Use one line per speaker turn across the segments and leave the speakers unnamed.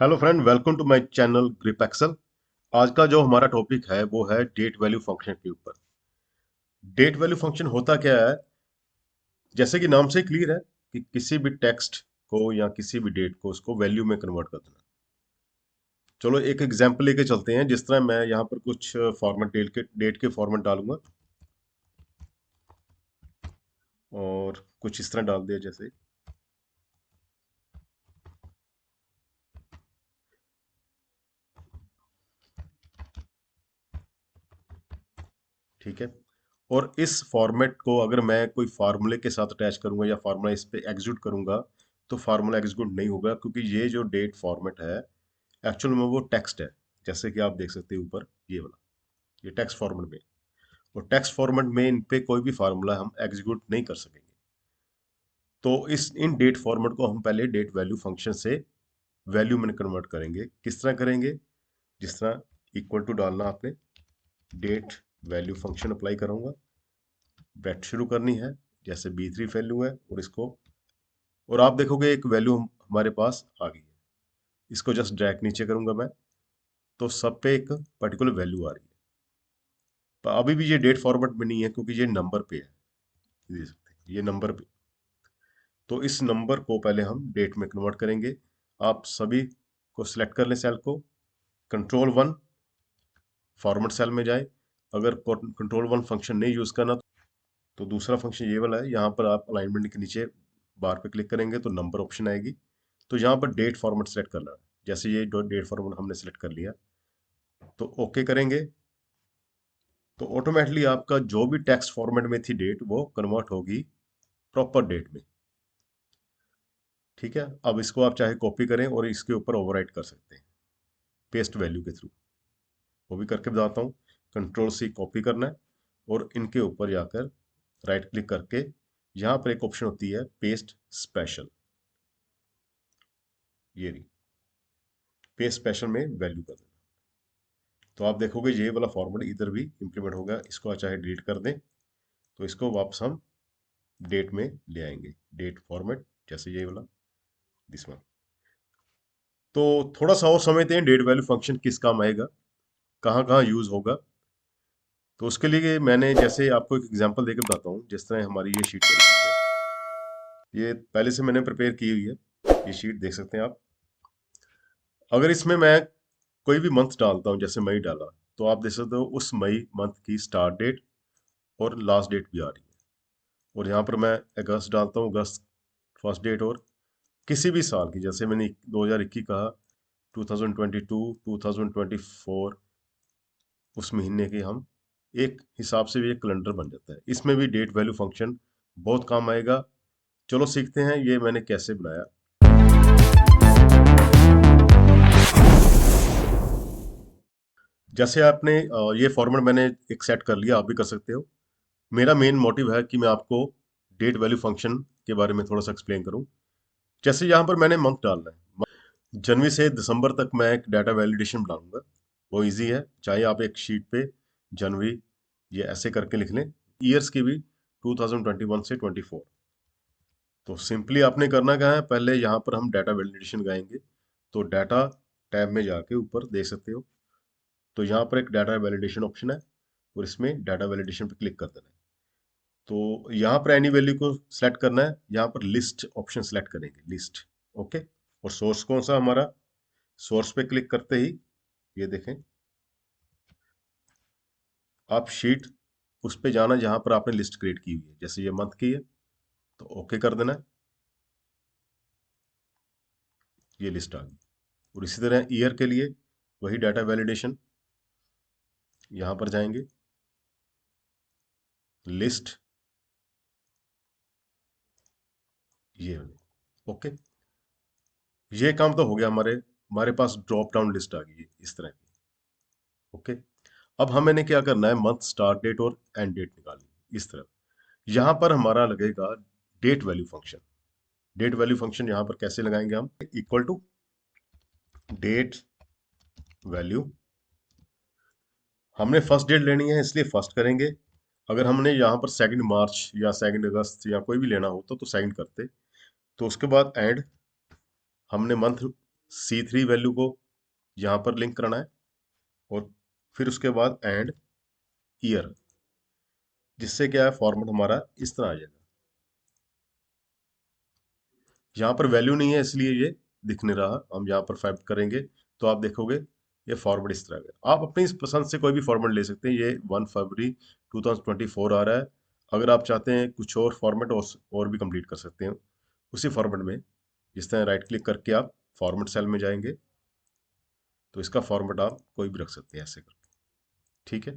Hello friend, welcome to my channel Grip Excel. आज का जो हमारा टॉपिक है वो है डेट वैल्यू फंक्शन के ऊपर। डेट वैल्यू फंक्शन होता क्या है? जैसे कि नाम से क्लियर है कि किसी भी टेक्स्ट को या किसी भी डेट को उसको वैल्यू में कन्वर्ट कर देना। चलो एक एग्जांपल लेके चलते हैं। जिस तरह मैं यहाँ पर कुछ फॉर्मेट डेट के फॉर्मेट डालूंगा और कुछ इस तरह डाल दिया जैसे। ठीक है। और इस फॉर्मेट को अगर मैं कोई फार्मूले के साथ अटैच करूंगा या फार्मूला इस पे एग्जीक्यूट करूंगा तो फार्मूला एग्जीक्यूट नहीं होगा, क्योंकि ये जो डेट फॉर्मेट है एक्चुअल में वो टेक्स्ट है। जैसे कि आप देख सकते हैं ऊपर ये वाला, ये टेक्स्ट फॉर्मेट में। और टेक्स्ट फॉर्मेट में इन पे कोई भी फार्मूला हम एग्जीक्यूट नहीं कर सकेंगे। तो इस इन डेट फॉर्मेट को हम पहले डेट वैल्यू फंक्शन से वैल्यू में कन्वर्ट करेंगे। किस तरह करेंगे? जिस तरह इक्वल टू डालना आपने, डेट वैल्यू फंक्शन अप्लाई करूंगा, ब्रैकेट शुरू करनी है, जैसे B3 वैल्यू है और इसको, और आप देखोगे एक वैल्यू हमारे पास आ गई है। इसको जस्ट ड्रैग नीचे करूंगा मैं, तो सब पे एक पर्टिकुलर वैल्यू आ रही है। तो अभी भी ये डेट फॉर्मेट में नहीं है क्योंकि ये नंबर पे है। ये देख सकते हैं, ये नंबर पे। तो इस नंबर को पहले हम डेट में कन्वर्ट करेंगे। आप सभी को सिलेक्ट कर लें सेल को, कंट्रोल 1 फॉर्मेट सेल में जाए। अगर कंट्रोल 1 फंक्शन नहीं यूज करना तो दूसरा फंक्शन ये वाला है। यहाँ पर आप अलाइनमेंट के नीचे बार पे क्लिक करेंगे तो नंबर ऑप्शन आएगी। तो यहाँ पर डेट फॉर्मेट सेलेक्ट करना है। जैसे ये डेट फॉर्मेट हमने सेलेक्ट कर लिया तो ओके करेंगे, तो ऑटोमेटिकली आपका जो भी टेक्स्ट फॉर्मेट में थी डेट वो कन्वर्ट होगी प्रॉपर डेट में। ठीक है। अब इसको आप चाहे कॉपी करें और इसके ऊपर ओवरराइट कर सकते हैं पेस्ट वैल्यू के थ्रू। वो भी करके बताता हूँ। कंट्रोल C कॉपी करना है और इनके ऊपर जाकर राइट क्लिक करके यहाँ पर एक ऑप्शन होती है पेस्ट स्पेशल। ये रही, पेस्ट स्पेशल में वैल्यू कर देना। तो आप देखोगे ये वाला फॉर्मेट इधर भी इंप्लीमेंट होगा। इसको चाहे डिलीट कर दें तो इसको वापस हम डेट में ले आएंगे। डेट फॉर्मेट जैसे ये वाला, दिस वन। तो थोड़ा सा और समझते हैं डेट वैल्यू फंक्शन किस काम आएगा, कहाँ कहाँ यूज होगा। तो उसके लिए मैंने जैसे आपको एक एग्जांपल देकर बताता हूँ। जिस तरह हमारी ये शीट चल रही है, ये पहले से मैंने प्रिपेयर की हुई है। ये शीट देख सकते हैं आप। अगर इसमें मैं कोई भी मंथ डालता हूँ, जैसे मई डाला, तो आप देख सकते हो उस मई मंथ की स्टार्ट डेट और लास्ट डेट भी आ रही है। और यहाँ पर मैं अगस्त डालता हूँ, अगस्त फर्स्ट डेट। और किसी भी साल की, जैसे मैंने 2021 कहा, 2022, 2024, उस महीने के हम एक हिसाब से भी एक कैलेंडर बन जाता है। इसमें भी डेट वैल्यू फंक्शन बहुत काम आएगा। चलो सीखते हैं ये मैंने कैसे बनाया। जैसे आपने ये फॉर्मेट मैंने एक सेट कर लिया, आप भी कर सकते हो। मेरा मेन मोटिव है कि मैं आपको डेट वैल्यू फंक्शन के बारे में थोड़ा सा एक्सप्लेन करूं। जैसे यहाँ पर मैंने मंथ डालना है, जनवरी से दिसंबर तक मैं एक डाटा वैलिडेशन बनाऊंगा। वो इजी है, चाहे आप एक शीट पे जनवरी ये ऐसे करके लिख लें। ईयर्स की भी 2021 से 24। तो सिंपली आपने करना क्या है, पहले यहाँ पर हम डाटा वैलिडेशन लगाएंगे। तो डाटा टैब में जाके ऊपर देख सकते हो, तो यहाँ पर एक डाटा वैलिडेशन ऑप्शन है और इसमें डाटा वैलिडेशन पे क्लिक कर देना है। तो यहाँ पर एनी वैल्यू को सिलेक्ट करना है, यहाँ पर लिस्ट ऑप्शन सेलेक्ट करेंगे, लिस्ट। ओके। और सोर्स कौन सा हमारा, सोर्स पे क्लिक करते ही ये देखें, आप शीट उस पे जाना जहां पर आपने लिस्ट क्रिएट की हुई है। जैसे ये मंथ की है तो ओके कर देना है, ये लिस्ट आ गई। और इसी तरह ईयर के लिए वही डाटा वैलिडेशन, यहां पर जाएंगे, लिस्ट, ये ओके। ये काम तो हो गया। हमारे हमारे पास ड्रॉप डाउन लिस्ट आ गई है इस तरह की। ओके। अब हमें क्या करना है, मंथ स्टार्ट डेट और एंड डेट निकालनी इस तरह। यहां पर हमारा लगेगा date value function. Date value function यहां पर कैसे लगाएंगे हम, इक्वल टू डेट वैल्यू। हमने फर्स्ट डेट लेनी है इसलिए फर्स्ट करेंगे। अगर हमने यहाँ पर 2 मार्च या 2 अगस्त या कोई भी लेना होता तो सेकंड करते। तो उसके बाद एंड, हमने मंथ C3 वैल्यू को यहाँ पर लिंक करना है और फिर उसके बाद एंड ईयर, जिससे क्या है फॉर्मेट हमारा इस तरह आ जाएगा। यहाँ पर वैल्यू नहीं है इसलिए ये दिख नहीं रहा। हम यहाँ पर फाइव करेंगे तो आप देखोगे ये फॉर्मेट इस तरह का। आप अपनी इस पसंद से कोई भी फॉर्मेट ले सकते हैं। ये 1 फरवरी 2024 आ रहा है। अगर आप चाहते हैं कुछ और फॉर्मेट और भी कंप्लीट कर सकते हैं उसी फॉर्मेट में। जिस तरह राइट क्लिक करके आप फॉर्मेट सेल में जाएंगे तो इसका फॉर्मेट आप कोई भी रख सकते हैं ऐसे करके। ठीक है,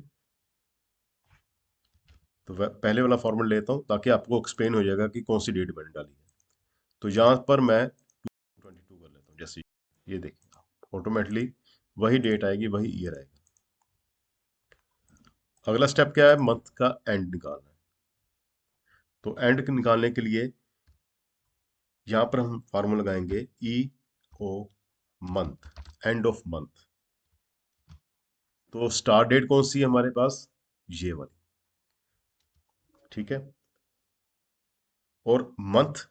तो पहले वाला फॉर्मेट लेता हूँ ताकि आपको एक्सप्लेन हो जाएगा कि कौन सी डेट मैंने डाली है। तो यहाँ पर मैं 22 कर लेता हूँ। जैसे ये देखिए ऑटोमेटिकली वही डेट आएगी, वही ईयर आएगा। अगला स्टेप क्या है, मंथ का एंड निकालना है। तो एंड निकालने के लिए यहाँ पर हम फार्मूला लगाएंगे EO month, end of month. तो स्टार्ट डेट कौन सी है हमारे पास, ये वाली। ठीक है, और मंथ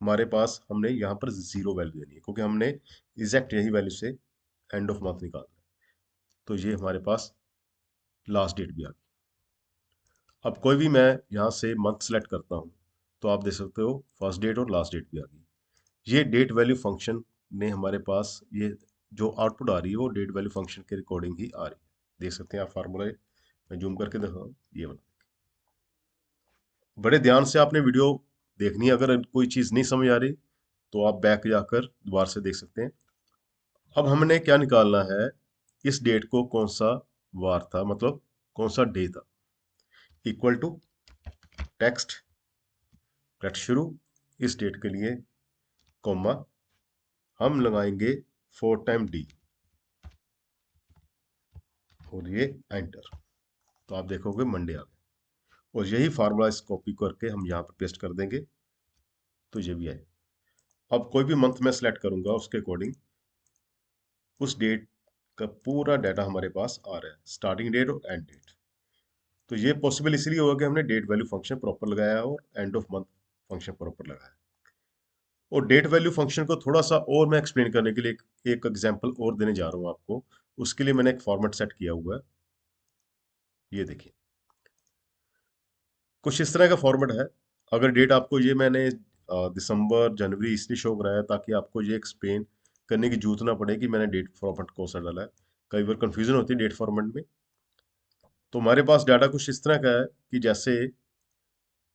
हमारे पास हमने यहाँ पर 0 वैल्यू देनी है क्योंकि हमने एग्जैक्ट यही वैल्यू से एंड ऑफ मंथ निकालना है। तो ये हमारे पास लास्ट डेट भी आ गई। अब कोई भी मैं यहाँ से मंथ सेलेक्ट करता हूँ तो आप देख सकते हो फर्स्ट डेट और लास्ट डेट भी आ गई। ये डेट वैल्यू फंक्शन ने हमारे पास ये जो आउटपुट आ रही है वो डेट वैल्यू फंक्शन के रिकॉर्डिंग ही आ रही है। देख सकते हैं आप फार्मूला, मैं जूम करके दिखाऊँ ये वाला। बड़े ध्यान से आपने वीडियो देखनी है। अगर कोई चीज़ नहीं समझ आ रही तो आप बैक जाकर दोबारा से देख सकते हैं। अब हमने क्या निकालना है, इस डेट को कौन सा वार था, मतलब कौन सा डे था। इक्वल टू टेक्स्ट ब्रैकेट शुरू, इस डेट के लिए कॉमा, हम लगाएंगे 4 टाइम डी और ये एंटर। तो आप देखोगे मंडे आ गया और यही फार्मूला इस कॉपी करके हम यहाँ पर पेस्ट कर देंगे तो ये भी आए। अब कोई भी मंथ मैं सेलेक्ट करूंगा उसके अकॉर्डिंग उस डेट का पूरा डाटा हमारे पास आ रहा है, स्टार्टिंग डेट और एंड डेट। तो ये पॉसिबल इसलिए होगा कि हमने डेट वैल्यू फंक्शन प्रॉपर लगाया है और end of month function proper लगाया है। और डेट वैल्यू फंक्शन को थोड़ा सा और मैं एक्सप्लेन करने के लिए एक एग्जांपल और देने जा रहा हूँ आपको। उसके लिए मैंने एक फॉर्मेट सेट किया हुआ है, ये देखिए कुछ इस तरह का फॉर्मेट है। अगर डेट आपको ये मैंने दिसंबर जनवरी इसलिए शो कराया ताकि आपको ये एक्सप्लेन करने की जरूरत ना पड़े कि मैंने डेट फॉर्मेट कौन सा डाला है। कई बार कंफ्यूजन होती है डेट फॉर्मेट में। तो हमारे पास डाटा कुछ इस तरह का है कि जैसे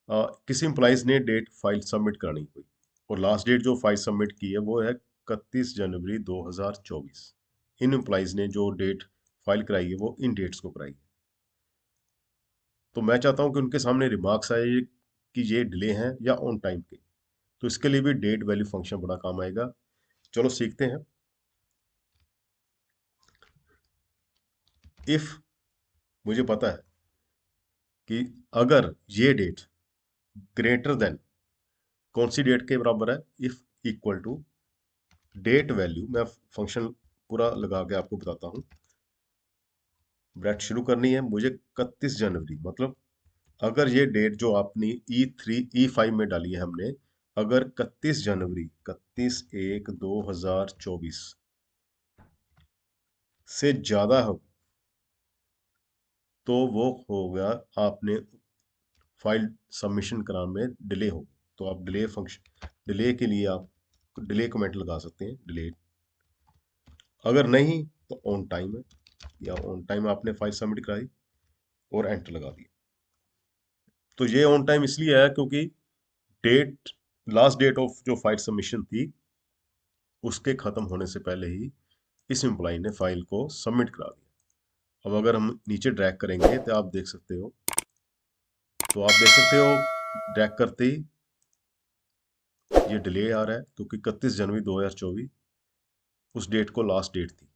किसी एम्प्लॉइज ने डेट फाइल सबमिट करानी कोई, और लास्ट डेट जो फाइल सबमिट की है वो है 31 जनवरी 2024। इन एम्प्लॉइज ने जो डेट फाइल कराई है वो इन डेट्स को कराई है। तो मैं चाहता हूं कि उनके सामने रिमार्क्स आए कि ये डिले हैं या ऑन टाइम के। तो इसके लिए भी डेट वैल्यू फंक्शन बड़ा काम आएगा। चलो सीखते हैं। इफ मुझे पता है कि अगर ये डेट ग्रेटर देन कौन सी डेट के बराबर है, if equal to date value, मैं फंक्शन पूरा लगा के आपको बताता हूँ। ब्रैकेट शुरू करनी है मुझे 31 जनवरी, मतलब अगर ये डेट जो आपने E5 में डाली है हमने, अगर 31 जनवरी 31/1/2024 से ज्यादा हो तो वो होगा आपने फाइल सबमिशन कराने में डिले होगी। तो आप डिले फंक्शन, डिले के लिए आप डिले कमेंट लगा सकते हैं, डिले। अगर नहीं तो ऑन टाइम है, या ऑन टाइम आपने फाइल सबमिट कराई और एंटर लगा दिया। तो ये ऑन टाइम इसलिए है क्योंकि डेट, लास्ट डेट ऑफ जो फाइल सबमिशन थी उसके खत्म होने से पहले ही इस एम्प्लॉय ने फाइल को सबमिट करा दिया। अब अगर हम नीचे ड्रैग करेंगे तो आप देख सकते हो, ड्रैग करते ही ये डिले आ रहा है क्योंकि 31 जनवरी 2024 उस डेट को लास्ट डेट थी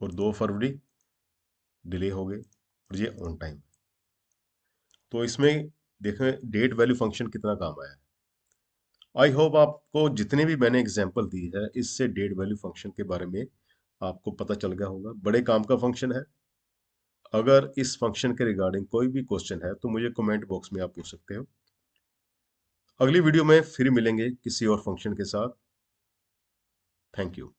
और 2 फरवरी डिले हो गए और ये ऑन टाइम। तो इसमें देखें डेट वैल्यू फंक्शन कितना काम आया है। आई होप आपको जितने भी मैंने एग्जांपल दी है इससे डेट वैल्यू फंक्शन के बारे में आपको पता चल गया होगा। बड़े काम का फंक्शन है। अगर इस फंक्शन के रिगार्डिंग कोई भी क्वेश्चन है तो मुझे कमेंट बॉक्स में आप पूछ सकते हो। अगली वीडियो में फिर मिलेंगे किसी और फंक्शन के साथ। Thank you.